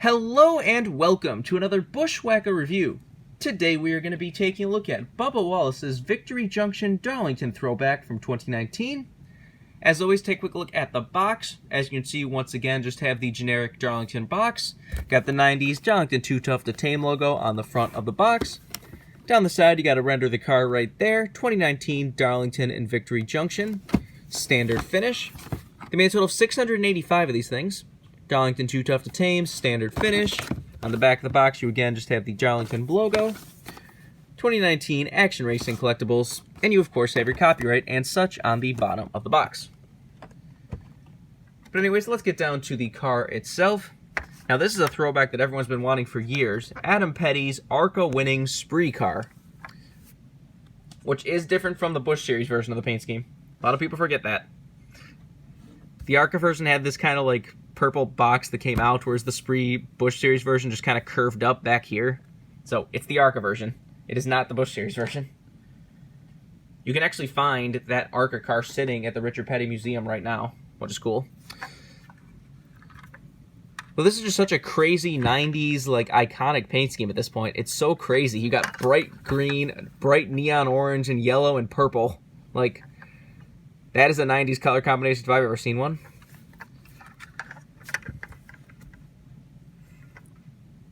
Hello and welcome to another Bushwhacker review. Today we are going to be taking a look at Bubba Wallace's Victory Junction Darlington Throwback from 2019. As always, take a quick look at the box. As you can see, once again, just have the generic Darlington box. Got the 90s Darlington Too Tough to Tame logo on the front of the box. Down the side, you got to render the car right there. 2019 Darlington and Victory Junction. Standard finish. They made a total of 685 of these things. Darlington Too Tough to Tame, standard finish. On the back of the box, you again just have the Darlington logo. 2019 Action Racing Collectibles, and you of course have your copyright and such on the bottom of the box. But anyways, let's get down to the car itself. Now this is a throwback that everyone's been wanting for years. Adam Petty's ARCA winning Spree car, which is different from the Busch Series version of the paint scheme. A lot of people forget that. The ARCA version had this kind of like purple box that came out, whereas the Spree Busch Series version just kind of curved up back here. So it's the ARCA version. It is not the Busch Series version. You can actually find that ARCA car sitting at the Richard Petty Museum right now, which is cool. Well, this is just such a crazy 90s, like, iconic paint scheme at this point. It's so crazy. You got bright green, bright neon orange, and yellow and purple. Like, that is a 90s color combination if I've ever seen one.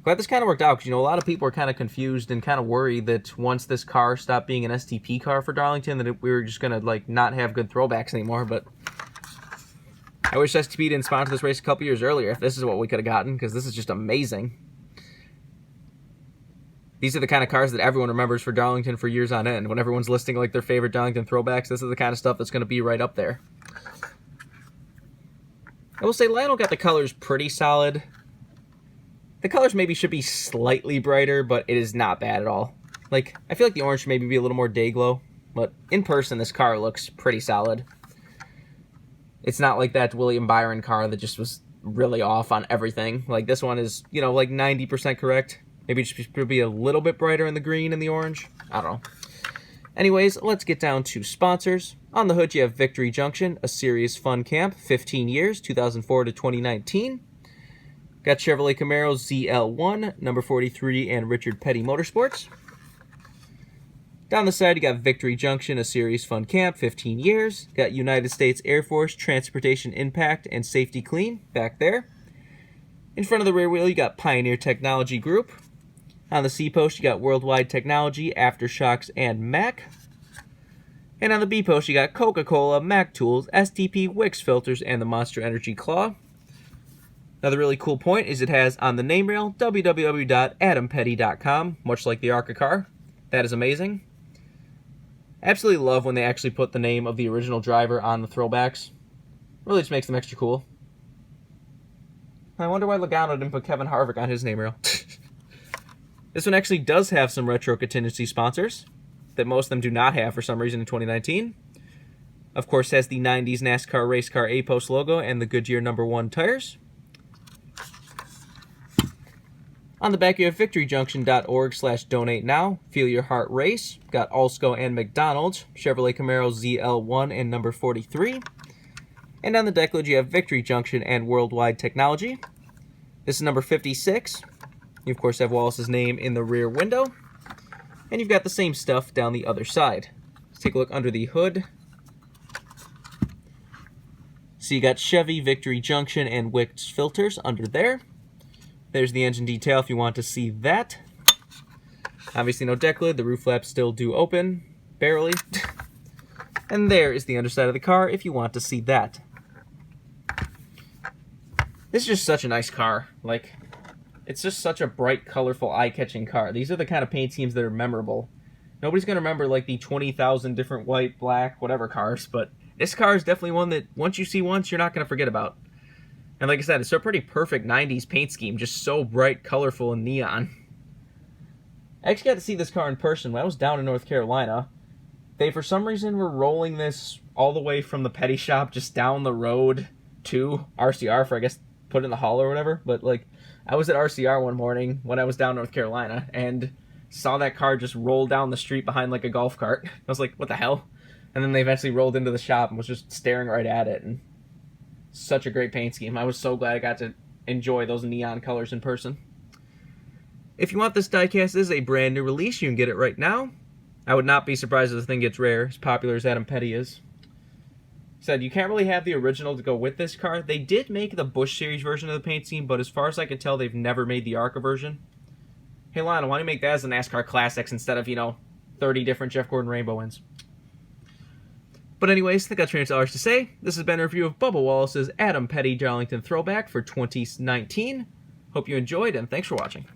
Glad this kind of worked out, because, you know, a lot of people were kind of confused and kind of worried that once this car stopped being an STP car for Darlington, that we were just going to, like, not have good throwbacks anymore, but I wish STP didn't sponsor this race a couple years earlier if this is what we could have gotten, because this is just amazing. These are the kind of cars that everyone remembers for Darlington for years on end. When everyone's listing, like, their favorite Darlington throwbacks, this is the kind of stuff that's going to be right up there. I will say Lionel got the colors pretty solid. The colors maybe should be slightly brighter, but it is not bad at all. Like, I feel like the orange should maybe be a little more day glow, but in person, this car looks pretty solid. It's not like that William Byron car that just was really off on everything. Like, this one is, you know, like 90% correct. Maybe it should be a little bit brighter in the green and the orange. I don't know. Anyways, let's get down to sponsors. On the hood, you have Victory Junction, a serious fun camp, 15 years, 2004 to 2019. Got Chevrolet Camaro ZL1, number 43, and Richard Petty Motorsports. Down the side, you got Victory Junction, a series fun camp, 15 years. Got United States Air Force, Transportation Impact, and Safety Clean, back there. In front of the rear wheel, you got Pioneer Technology Group. On the C-post, you got Worldwide Technology, Aftershocks, and Mac. And on the B-post, you got Coca-Cola, Mac Tools, STP, Wix Filters, and the Monster Energy Claw. Another really cool point is it has on the name rail www.adampetty.com, much like the ARCA car. That is amazing. Absolutely love when they actually put the name of the original driver on the throwbacks. Really just makes them extra cool. I wonder why Logano didn't put Kevin Harvick on his name rail. This one actually does have some retro contingency sponsors that most of them do not have for some reason in 2019. Of course, has the 90s NASCAR race car A-post logo and the Goodyear #1 tires. On the back, you have victoryjunction.org/donate now. Feel your heart race. Got Alsco and McDonald's, Chevrolet Camaro ZL1 and number 43. And on the deck lid, you have Victory Junction and Worldwide Technology. This is number 56. You, of course, have Wallace's name in the rear window. And you've got the same stuff down the other side. Let's take a look under the hood. So you got Chevy, Victory Junction, and Wix Filters under there. There's the engine detail if you want to see that. Obviously no deck lid, the roof flaps still do open, barely. And there is the underside of the car if you want to see that. This is just such a nice car. Like, it's just such a bright, colorful, eye-catching car. These are the kind of paint schemes that are memorable. Nobody's going to remember like the 20,000 different white, black, whatever cars, but this car is definitely one that once you see once, you're not going to forget about. And like I said, it's a pretty perfect 90s paint scheme, just so bright, colorful, and neon. I actually got to see this car in person when I was down in North Carolina. They, for some reason, were rolling this all the way from the Petty shop just down the road to RCR for, I guess, put in the hall or whatever. But, like, I was at RCR one morning when I was down in North Carolina and saw that car just roll down the street behind, like, a golf cart. I was like, what the hell? And then they eventually rolled into the shop and was just staring right at it, and such a great paint scheme. I was so glad I got to enjoy those neon colors in person. If you want this diecast as a brand new release, you can get it right now. I would not be surprised if the thing gets rare, as popular as Adam Petty is. Said you can't really have the original to go with this car. They did make the Busch Series version of the paint scheme, but as far as I can tell, they've never made the ARCA version. Hey, Lionel, why don't you make that as the NASCAR Classics instead of, 30 different Jeff Gordon Rainbow wins? But anyways, I think that's pretty much all to say. This has been a review of Bubba Wallace's Adam Petty Darlington Throwback for 2019. Hope you enjoyed, and thanks for watching.